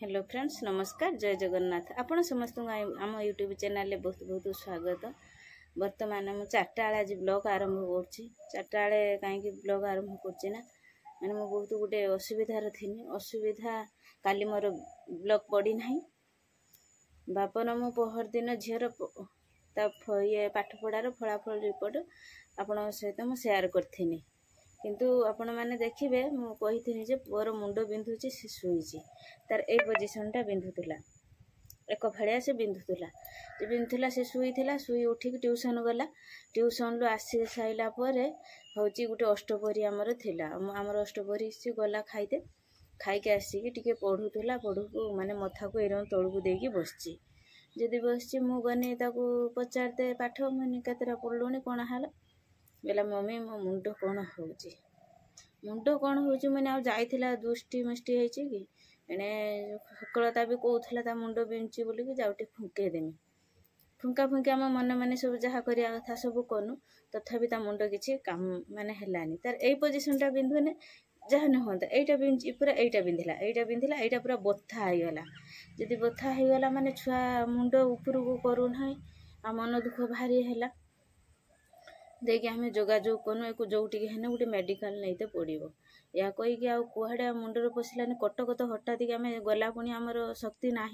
Hello friends, नमस्कार, जय जगन्नाथ। आपण समस्त आम यूट्यूब चैनल में बहुत बहुत स्वागत। वर्तमान मुझे 4टा आज ब्लॉग आरंभ कर कहीं ब्लॉग आरंभ कर मैंने बहुत गोटे असुविधार थी। असुविधा काली मोर ब्लॉग पड़ी ना बापन मु पहर दिन झीर ये पाठपढ़ार फलाफल रिपोर्ट आपण सहित मुझे सेयार करी किंतु आपण मैंने देखिए मुझे पुअर मुंड बिंधुची से शुई तार ए पोजिशनटा बिंधुला एक भाया से बिंधुला से शुई उठिक ट्यूशन गला। ट्यूशन रू आसी साइला हूँ गोटे अष्टपहरी आमर थिला आमर अष्टपहरी से गला खाईदे खाई आसिक टिके पढ़ुला पढ़ू माने मथा को एरम तौक देकी बसची जदि बसची मु गनी पचारते पाठ मैंने केतरा पढ़लुणी कौन है बोला मम्मी मो मुंड कौन हो मैंने आ जाइला दुष्टि मुष्टि होती कि मैंने सकलता भी कहला मुंड बिंची बोलिक जाऊटे फुंकेदेमी फुंका फुंकी आम मन मन सब जहाँ करिया कथा सब कनु तथापि ता मुंड किसी काम माने हेलानी तार ए पोजिशनटा बिंधुने जहाँ न होता एटा बिंची पूरा एटा बिंधिला एटा पूरा बथा होगला जदि बथा होगला माने छुआ मुंड ऊपर को करूना आ मन दुख भारी है देखिए आम जोगाजोग कनु एक जोटी है गोटे मेडिकल नहीं पड़ो या कहीकि आुआड़े मुंडर पशिलानी कटक तो हठात आम गला पुणी आमर शक्ति ना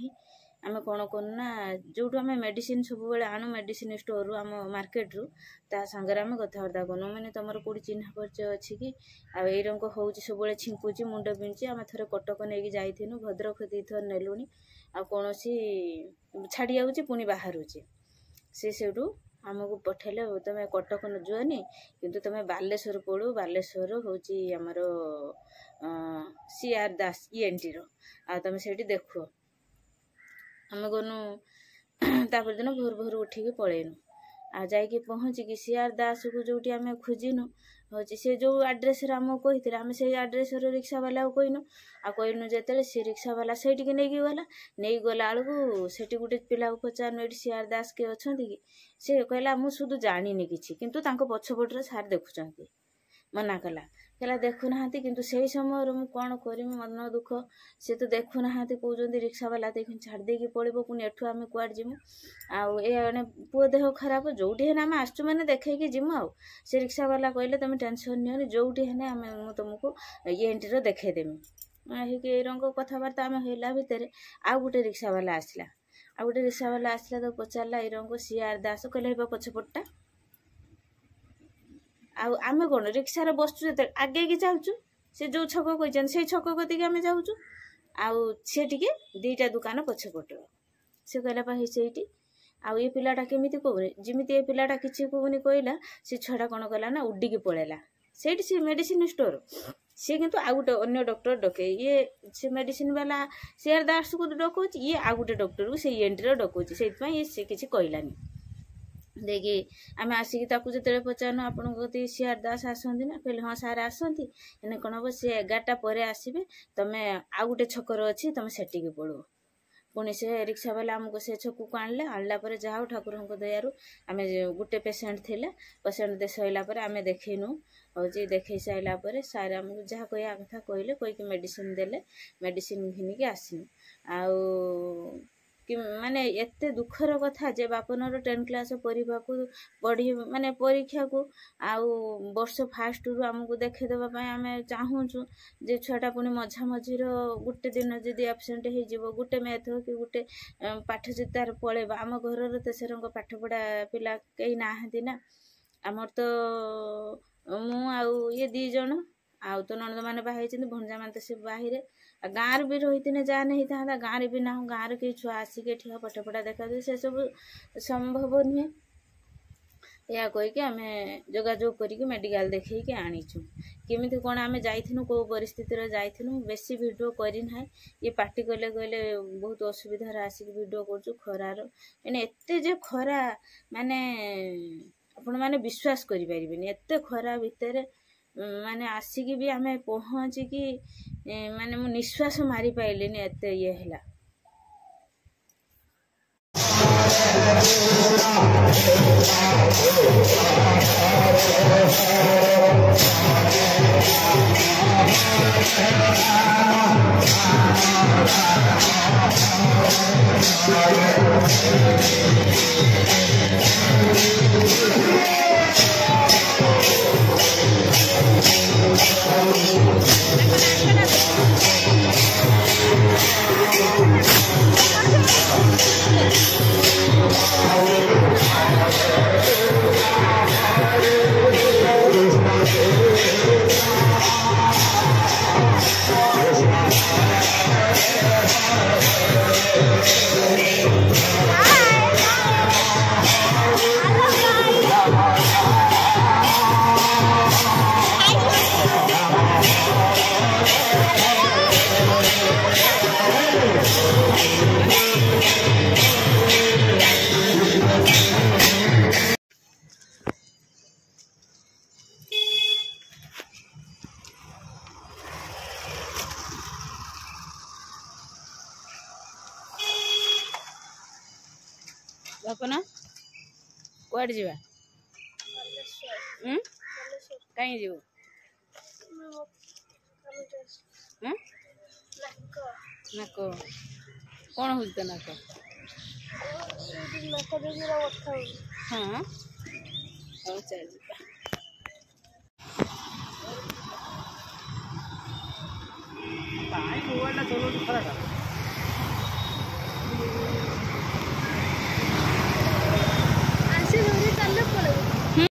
आम कौन करूना जो आम मेडिसिन सब बेले आणु मेडिसिन स्टोर रु आम मार्केट रु ता सांगे आम कथबार्ता करूँ मैंने तुम कौटी चिन्ह परिचय अच्छी कि आई रंग हो सब छिंकुची मुंड बिंची आम थे कटक नहीं जाइनु भद्रक दी थर नेलुणी आ कौन छाड़ी जाऊँगी पुणी बाहर से आमको पठेले तुम कटक न जुआनी किंतु तुम बालेश्वर पड़ो बालेश्वर हूँ आमर CR दास ENT रो तुम से देख आम गनु तापर दिन भोर भोर उठिक पलैनु आ जाकि पहुँचिकी CR दास को जो आम खोजिनु हूँ सी जो आड्रेस आमको कही आम से आड्रेस रिक्शा वाला कहनु आ कहनु जो सी रिक्शा वाला से नहीं गला नहीं गला बेलू से गोटे पिला पचार CR दास के अच्छा कि सी कहला मुझे शुद्ध जानी किसी किंतु पछपटे सार देखुं मना कला कहला देखुना किंतु से समय मुझे कौन करी मन दुख सी तो देखुना कहते रिक्शा वाला देख छाड़ देकी पड़ो पुणी एठू आम कुआड़ जीमु आने पुओ देह खराब जोटी है आम आसचु मैंने देखी जीमु आ से रिक्शा वाला कहले तुम टेंशन नियोनी जोटी है आम तुमको ENT रो देखी रंग कथबार्ता आम होला भितर आउ गोटे रिक्शा वाला आसला आ गोटे रिक्शा वाला आसला तो पचारा ये रंग CR दास कहले पछपटा आम कौन रिक्सार बसचु जो आगे की जाऊँ से जो छक कहते से छक कतिक आम जाऊँ सी टे दीटा दुकान पछपट से कहला पा से आउ ये पिलाटा केमी कहूनी जमी ये पिलाटा किसी कहूनी कहला से छुआ कौन कला ना उडिकी पलैला से मेडिसिन स्टोर सी किंतु आ गोटे अन्य डॉक्टर डके ये से मेडिसिन वाला CR दास को डकाऊ ये आ गोटे डॉक्टर को से ENT रो डकाऊ से किसी कहलानी देखिए आम आसिक जो पचारनु आपण CR दास आसती ना कहले हाँ सार आसती एने कौन हम सी 11टा पर आसबे तुम आउ गोटे छकर अच्छी तुम सेटिक पड़ो पुणी से रिक्शा वाला आमको से छक को आणला जहाँ ठाकुर दयारू आम गोटे पेसेंट थिला पेसेंट दे सैला आम देखनु हूँ देख सारापर सार आमको जहाँ कह कथा कहले कहीकि मेडिसिन देले मेडिसिन घिनिकी आसनु आउ कि माने एते दुखर कथा जे बापनर 10 क्लास पढ़ा पढ़ी माने परीक्षा को आउ वर्ष फास्ट रु आमको देखा आम चाहूँ जे छुआटा पुणी मझा मझीर गोटे दिन जदि एबसेंट हो गोटे मैथ कि गोटे पाठ तार पलैब आम घर तेसर पाठपढ़ा पिला कहीं नाहांती ना आमर तो मु आउ ये 2 जन आउ तो नणद मैंने बाहर भंजा मान तो से बाहर गाँव भी रही जहाँ नहीं था गाँव भी ना गाँव कई छुआ आसिक पाठपढ़ा देखा से सब संभव नुहे या कहीकि आम जोगाजोग करके मेडिकल देखी आनीचु केमी कौन आम जाइनु कौ परिस्थिति जाइनु बेसी भिडियो करना ये पार्टी कले कहले बहुत असुविधार आसिक भिडियो कर खरार मैंने एत खरा माने आपण मैंने विश्वास करें एत खरा भितर माने आसिकी भी आम पहुँचिकी माने मु निश्वास मारी पाइलिनी एत ये है Thank you. बापना कुआड़े जीवा कहीं जीव नाक कौन हो तो नाक हाँ चल मोबाइल चलो खरा